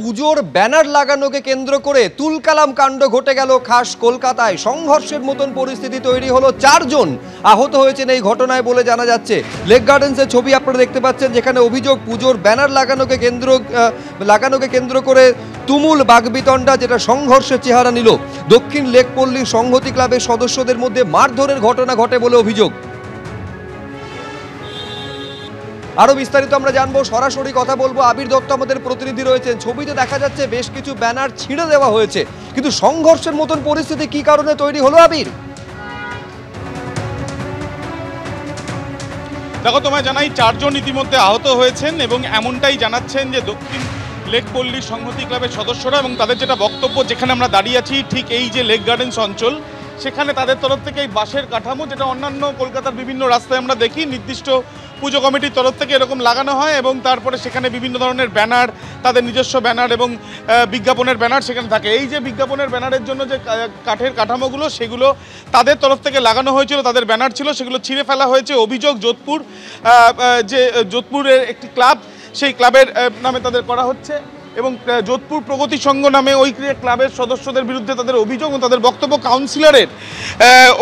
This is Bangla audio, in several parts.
পুজোর ব্যানার লাগানোকে কেন্দ্র করে তুলকালাম কাণ্ড ঘটে গেল খাস কলকাতায়। সংঘর্ষের মতন পরিস্থিতি তৈরি হলো, 4 জন আহত হয়েছেন এই ঘটনায় বলে জানা যাচ্ছে। লেক গার্ডেন্সের ছবি আপনারা দেখতে পাচ্ছেন, যেখানে অভিযোগ পুজোর ব্যানার লাগানোকে কেন্দ্র করে তুমুল বাগবিতণ্ডা, যেটা সংঘর্ষের চেহারা নিল। দক্ষিণ লেকপল্লী সংহতি ক্লাবের সদস্যদের মধ্যে মারধরের ঘটনা ঘটে বলে অভিযোগ। আরো বিস্তারিত আমরা জানবো, সরাসরি কথা বলবো। আবির দত্ত আমাদের প্রতিনিধি রয়েছেন। ছবিতে দেখা যাচ্ছে বেশ কিছু ব্যানার ছিঁড়ে দেওয়া হয়েছে, কিন্তু সংঘর্ষের মতন পরিস্থিতি কি কারণে তৈরি হলো আবির? দেখো, তোমায় জানাই 4 জন ইতিমধ্যে আহত হয়েছেন এবং এমনটাই জানাচ্ছেন যে দক্ষিণ লেকপল্লী সংহতি ক্লাবের সদস্যরা, এবং তাদের যেটা বক্তব্য, যেখানে আমরা দাঁড়িয়ে আছি ঠিক এই যে লেক গার্ডেন্স অঞ্চল, সেখানে তাদের তরফ থেকে এই বাঁশের কাঠামো, যেটা অন্যান্য কলকাতার বিভিন্ন রাস্তায় আমরা দেখি, নির্দিষ্ট পুজো কমিটির তরফ থেকে এরকম লাগানো হয় এবং তারপরে সেখানে বিভিন্ন ধরনের ব্যানার, তাদের নিজস্ব ব্যানার এবং বিজ্ঞাপনের ব্যানার সেখানে থাকে। এই যে বিজ্ঞাপনের ব্যানারের জন্য যে কাঠের কাঠামোগুলো, সেগুলো তাদের তরফ থেকে লাগানো হয়েছিল, তাদের ব্যানার ছিল, সেগুলো ছিঁড়ে ফেলা হয়েছে। অভিযোগ যোধপুরের একটি ক্লাব, সেই ক্লাবের নামে তাদের করা হচ্ছে এবং যোধপুর প্রগতি সংঘ নামে ওই ক্লাবের সদস্যদের বিরুদ্ধে তাদের অভিযোগ এবং তাদের বক্তব্য কাউন্সিলরের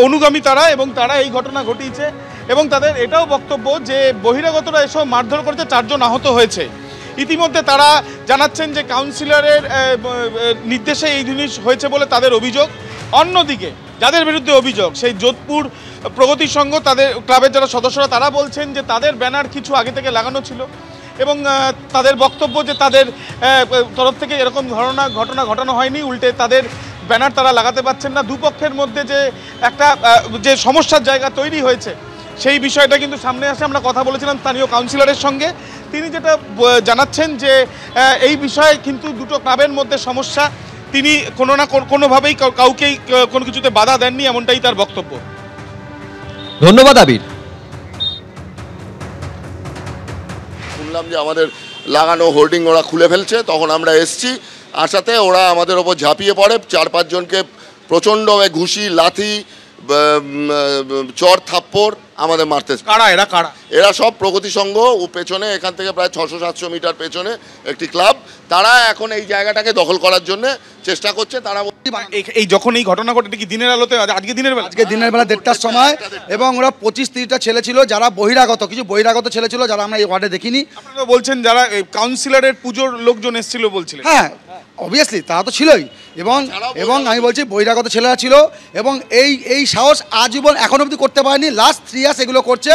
অনুগামী তারা, এবং তারা এই ঘটনা ঘটিয়েছে। এবং তাদের এটাও বক্তব্য যে বহিরাগতরা এসব মারধর করেছে, 4 জন আহত হয়েছে। ইতিমধ্যে তারা জানাচ্ছেন যে কাউন্সিলরের নির্দেশে এই জিনিস হয়েছে বলে তাদের অভিযোগ। অন্যদিকে যাদের বিরুদ্ধে অভিযোগ, সেই যোধপুর প্রগতি সংঘ, তাদের ক্লাবের যারা সদস্যরা, তারা বলছেন যে তাদের ব্যানার কিছু আগে থেকে লাগানো ছিল এবং তাদের বক্তব্য যে তাদের তরফ থেকে এরকম ঘটনা ঘটানো হয়নি, উল্টে তাদের ব্যানার তারা লাগাতে পারছেন না। দুপক্ষের মধ্যে যে একটা যে সমস্যার জায়গা তৈরি হয়েছে, সেই বিষয়টা কিন্তু সামনে আসে। আমরা কথা বলেছিলাম স্থানীয় কাউন্সিলরের সঙ্গে, তিনি যেটা জানাচ্ছেন যে এই বিষয়ে কিন্তু দুটো ক্লাবের মধ্যে সমস্যা, তিনি কোনো না কোনোভাবেই কাউকেই কোনো কিছুতে বাধা দেননি, এমনটাই তার বক্তব্য। ধন্যবাদ আবির। শুনলাম যে আমাদের লাগানো হোর্ডিং ওরা খুলে ফেলছে, তখন আমরা এসছি, আসাতে ওরা আমাদের ওপর ঝাঁপিয়ে পড়ে। 4-5 জনকে প্রচণ্ডভাবে ঘুষি, লাথি, চর থাপ্পড় আমাদের মারতে। এরা সব প্রগতি সংঘ, ও পেছনে এখান থেকে প্রায় 600-700 মিটার পেছনে একটি ক্লাব। তারা এখন এই জায়গাটাকে দখল করার জন্য চেষ্টা করছে। তারা এই যখন এই ঘটনা ঘটে কি দিনের আলোতে? আজকে দিনের বেলা 1:30টার সময়, এবং ওরা 25-30টা ছেলে ছিল যারা কিছু বহিরাগত ছেলে ছিল, যারা আমরা এই ওয়ার্ডে দেখিনি। আপনারা বলছেন যারা কাউন্সিলরের পুজোর লোকজন এসেছিল বলছিলেন? হ্যাঁ, অবভিয়াসলি তারা তো ছিলই, এবং আমি বলছি বহিরাগত ছেলেরা ছিল, এবং এই সাহস আজীবন এখন অবধি করতে পারেনি। লাস্ট 3 ইয়ার্স এগুলো করছে।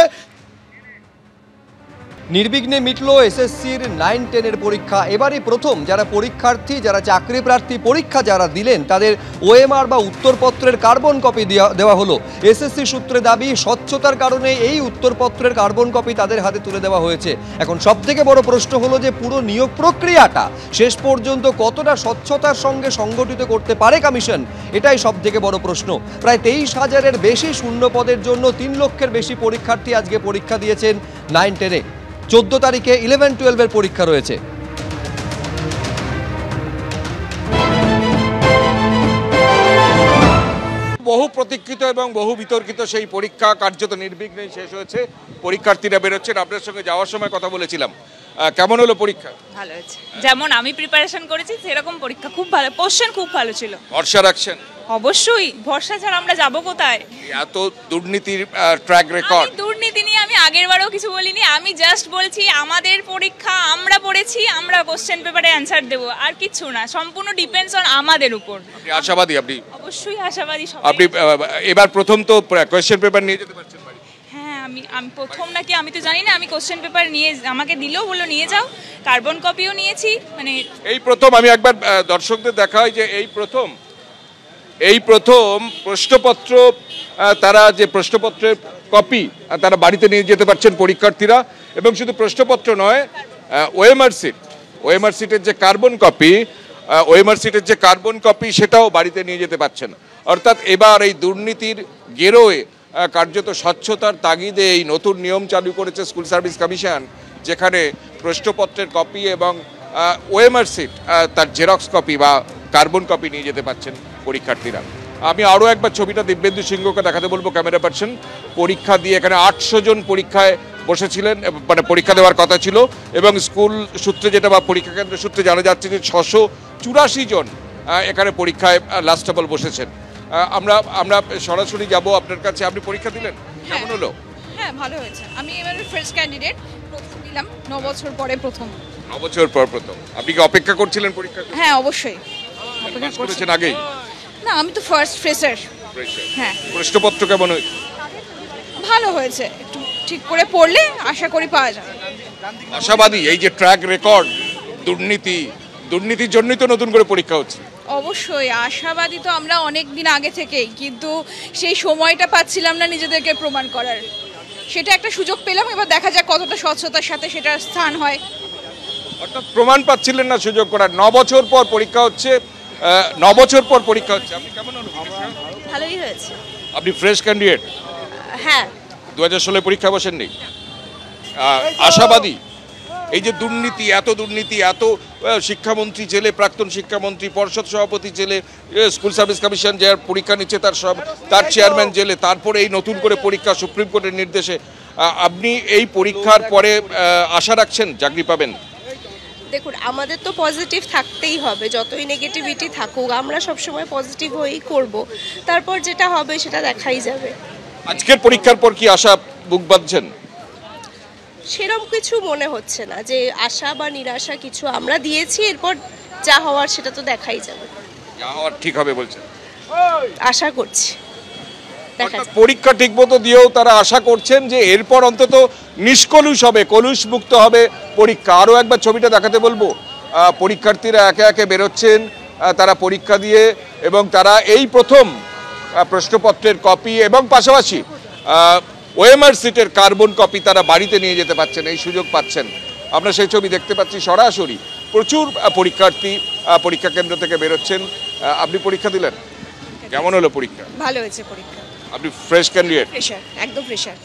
নির্বিঘ্নে মিটল এসএসসির 9-10-এর পরীক্ষা। এবারই প্রথম যারা পরীক্ষার্থী, যারা চাকরি প্রার্থী পরীক্ষা যারা দিলেন, তাদের ওএমআর বা উত্তরপত্রের কার্বন কপি দেওয়া হলো। এসএসসি সূত্রে দাবি, স্বচ্ছতার কারণে এই উত্তরপত্রের কার্বন কপি তাদের হাতে তুলে দেওয়া হয়েছে। এখন সবথেকে বড় প্রশ্ন হলো যে পুরো নিয়োগ প্রক্রিয়াটা শেষ পর্যন্ত কতটা স্বচ্ছতার সঙ্গে সংগঠিত করতে পারে কমিশন, এটাই সবথেকে বড় প্রশ্ন। প্রায় 23,000-এর বেশি শূন্য পদের জন্য 3 লক্ষের বেশি পরীক্ষার্থী আজকে পরীক্ষা দিয়েছেন 9-10-এ। 14 তারিখে 11-12-এর পরীক্ষা রয়েছে। বহু প্রতীক্ষিত এবং বহু বিতর্কিত সেই পরীক্ষা কার্যত নির্বিঘ্নেই শেষ হয়েছে। পরীক্ষার্থীরা বেরোচ্ছেন। আপনার সঙ্গে যাওয়ার সময় কথা বলেছিলাম, কেমন হলো পরীক্ষা? ভালো হয়েছে, যেমন আমি প্রিপারেশন করেছি সেরকম পরীক্ষা খুব ভালো, কোশ্চেন খুব ভালো ছিল। ভরসা রাখছেন? অবশ্যই, ভরসা ছাড়া আমরা যাব কোথায়? এত দুর্নীতির ট্র্যাক রেকর্ড। দুর্নীতি নিয়ে আমি আগের বারেও কিছু বলিনি, আমি জাস্ট বলছি আমাদের পরীক্ষা আমরা পড়েছি, আমরা কোশ্চেন পেপারে অ্যানসার দেব, আর কিছু না। সম্পূর্ণ ডিপেন্ডস অন আমাদের উপর। আপনি আশাবাদী? আপনি অবশ্যই আশাবাদী। আপনি এবার প্রথম তো কোশ্চেন পেপার নিয়ে যেতে পারছেন বাড়ি? হ্যাঁ, আমি প্রথম নাকি আমি তো জানি না। আমি কোশ্চেন পেপার নিয়ে, আমাকে দিলেও বললো নিয়ে যাও, কার্বন কপিও নিয়েছি। মানে এই প্রথম আমি একবার দর্শকদের দেখাই যে এই প্রথম প্রশ্নপত্র, তারা যে প্রশ্নপত্রের কপি তারা বাড়িতে নিয়ে যেতে পারছেন পরীক্ষার্থীরা। এবং শুধু প্রশ্নপত্র নয়, ওএমআর সিটের যে কার্বন কপি সেটাও বাড়িতে নিয়ে যেতে পারছেন। অর্থাৎ এবার এই দুর্নীতির গেরোয় কার্যত স্বচ্ছতার তাগিদে এই নতুন নিয়ম চালু করেছে স্কুল সার্ভিস কমিশন, যেখানে প্রশ্নপত্রের কপি এবং ওএমআর সিট তার জেরক্স কপি বা কার্বন কপি নিয়ে যেতে পারছেন পরীক্ষার্থীরা। আমি আরও একবার ছবিটা দিব্যেন্দু সিংহকে দেখাতে বলবো, ক্যামেরা পার্সন। পরীক্ষা দিয়ে এখানে 800 জন পরীক্ষায় বসেছিলেন, মানে পরীক্ষা দেওয়ার কথা ছিল, এবং স্কুল সূত্রে যেটা বা পরীক্ষা কেন্দ্র সূত্রে জানা যাচ্ছে যে 684 জন এখানে পরীক্ষায় লাস্ট অফ অল বসেছেন। আমরা সরাসরি যাব আপনার কাছে। আপনি পরীক্ষা দিলেন, কেমন হলো? হ্যাঁ, ভালো হয়েছে। আমি এবারে ফার্স্ট ক্যান্ডিডেট, প্রথম দিলাম, 9 বছর পরে প্রথম। 9 বছর পর প্রথম। আপনি কি অপেক্ষা করছিলেন পরীক্ষা? হ্যাঁ, অবশ্যই পাস করেছেন আগেই? না, আমি তো ফার্স্ট ফ্রেশার। হ্যাঁ। প্রশ্নপত্র কেমন হয়েছে? ভালো হয়েছে, একটু ঠিক করে পড়লে আশা করি পাওয়া যাবে। আশাবাদী? এই যে ট্র্যাক রেকর্ড, দুর্নীতির জন্যই তো নতুন করে পরীক্ষা হচ্ছে। অবশ্যই আশাবাদী তো আমরা অনেক দিন আগে থেকেই, কিন্তু সেই সময়টা পাচ্ছিলাম না নিজেদেরকে প্রমাণ করার। সেটা একটা সুযোগ পেলাম, এবার দেখা যাক কতটা স্বচ্ছতার সাথে সেটার স্থান হয়। অর্থাৎ প্রমাণ পাচ্ছিলেন না সুযোগ করার। 9 বছর পর পরীক্ষা হচ্ছে, 9 বছর পর পরীক্ষা হচ্ছে। আপনি কেমন অনুভব? ভালোই হয়েছে। আপনি ফ্রেশ ক্যান্ডিডেট? হ্যাঁ। 2016 পরীক্ষা বসেননি? আশাবাদী? এই যে দুর্নীতি, এত শিক্ষামন্ত্রী জেলে, প্রাক্তন শিক্ষামন্ত্রী, পর্ষদ সভাপতি জেলে, স্কুল সার্ভিস কমিশন যার পরীক্ষা নিচ্ছে তার চেয়ারম্যান জেলে, তারপরে এই নতুন করে পরীক্ষা সুপ্রিম কোর্টের নির্দেশে, আপনি এই পরীক্ষার পরে আশা রাখছেন চাকরি পাবেন? দেখুন, আমাদের তো পজিটিভ থাকতেই হবে, যতই নেগেটিভিটি থাকুক আমরা সবসময় পজিটিভ হয়েই করব, তারপর যেটা হবে সেটা দেখাই যাবে। আজকের পরীক্ষার পর কি আশা বুক বাঁধছেন? সেরকম কিছু মনে হচ্ছে না যে আশা বা নিরাশা কিছু, আমরা দিয়েছি, এরপর যা হওয়ার সেটা তো দেখাই যাবে। যা হওয়ার ঠিক হবে বলছেন? আশা করছি দেখা যাবে। পরীক্ষা ঠিকমতো দিয়েও তারা আশা করছেন যে এরপর অন্তত নিষ্কলুষ হবে, কলুষ মুক্ত হবে পরীক্ষা। আরও একবার ছবিটা দেখাতে বলবো। পরীক্ষার্থীরা একে একে বেরোচ্ছেন, তারা পরীক্ষা দিয়ে, এবং তারা এই প্রথম প্রশ্নপত্রের কপি এবং পাশাপাশি ওএমআর সিটের কার্বন কপি তারা বাড়িতে নিয়ে যেতে পারছেন, এই সুযোগ পাচ্ছেন। আমরা সেই ছবি দেখতে পাচ্ছি সরাসরি। প্রচুর পরীক্ষার্থী পরীক্ষা কেন্দ্র থেকে বেরোচ্ছেন। আপনি পরীক্ষা দিলেন, কেমন হলো পরীক্ষা? ভালো হয়েছে পরীক্ষা। আপনি ফ্রেশ ক্যান্ডিডেট? ফ্রেশার, একদম ফ্রেশার।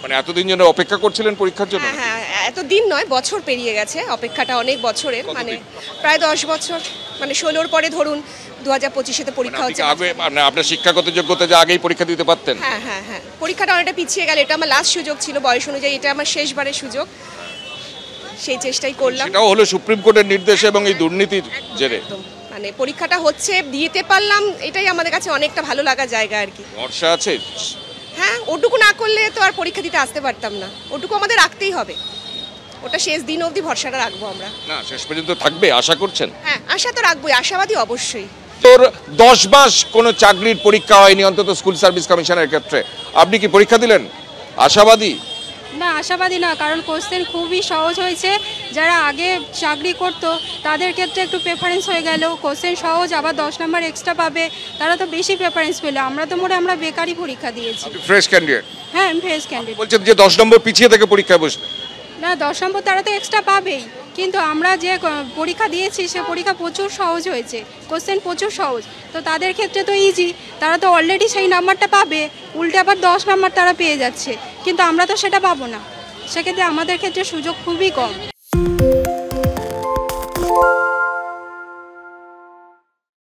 মানে এতদিন জন্য অপেক্ষা করছিলেন পরীক্ষার জন্য? হ্যাঁ, এতদিন নয়, বছর পেরিয়ে গেছে, অপেক্ষাটা অনেক বছরের, মানে প্রায় 10 বছর, মানে 16 পরে ধরুন 2025-এ পরীক্ষা হচ্ছে। আগে আপনার শিক্ষাগত যোগ্যতা যে আগেই পরীক্ষা দিতে পারতেন? হ্যাঁ, পরীক্ষাটা অনেকটা পিছিয়ে গেল, এটা আমার লাস্ট সুযোগ ছিল বয়স অনুযায়ী, এটা আমার শেষবারের সুযোগ, সেই চেষ্টাই করলাম। সেটাও হলো সুপ্রিম কোর্টের নির্দেশে এবং এই দুর্নীতির জেরে। মানে পরীক্ষাটা হচ্ছে, দিতে পারলাম, এটাই আমাদের কাছে অনেকটা ভালো লাগার জায়গা আর কি। ভরসা আছে? হ্যাঁ, ওটুকু না করলে তো আর পরীক্ষা দিতে আসতে পারতাম না, ওটুকু আমাদের রাখতেই হবে, ওটা শেষ দিন অবধি ভরসাটা রাখবো আমরা। না, শেষ পর্যন্ত থাকবে আশা করছেন? হ্যাঁ, আশা তো রাখবোই, আশাবাদী অবশ্যই। তোর 10 মাস কোনো চাকরির পরীক্ষা হয়নি অন্তত স্কুল সার্ভিস কমিশনের ক্ষেত্রে, আপনি কি পরীক্ষা দিলেন? আশাবাদী? না, আশাবাদী না, কারণ কোশ্চেন খুবই সহজ হয়েছে। যারা আগে চাকরি করতো তাদের ক্ষেত্রে একটু প্রেফারেন্স হয়ে গেল, কোশ্চেন সহজ, আবার 10 নম্বর এক্সট্রা পাবে, তারা তো বেশি প্রেফারেন্স পেলো। আমরা তো আমরা বেকারই পরীক্ষা দিয়েছি। Fresh candidate? হ্যাঁ, আমি ফ্রেশ ক্যান্ডিডেট। বলছেন যে 10 নম্বর পিছিয়ে থেকে পরীক্ষায় বসলে? না, 10 নম্বর তারা তো এক্সট্রা পাবেই, কিন্তু আমরা যে পরীক্ষা দিয়েছি সে পরীক্ষা প্রচুর সহজ হয়েছে, কোশ্চেন প্রচুর সহজ, তো তাদের ক্ষেত্রে তো ইজি, তারা তো অলরেডি সেই নাম্বারটা পাবে, উল্টে আবার 10 নম্বর তারা পেয়ে যাচ্ছে, কিন্তু আমরা তো সেটা পাবো না, সেক্ষেত্রে আমাদের ক্ষেত্রে সুযোগ খুবই কম।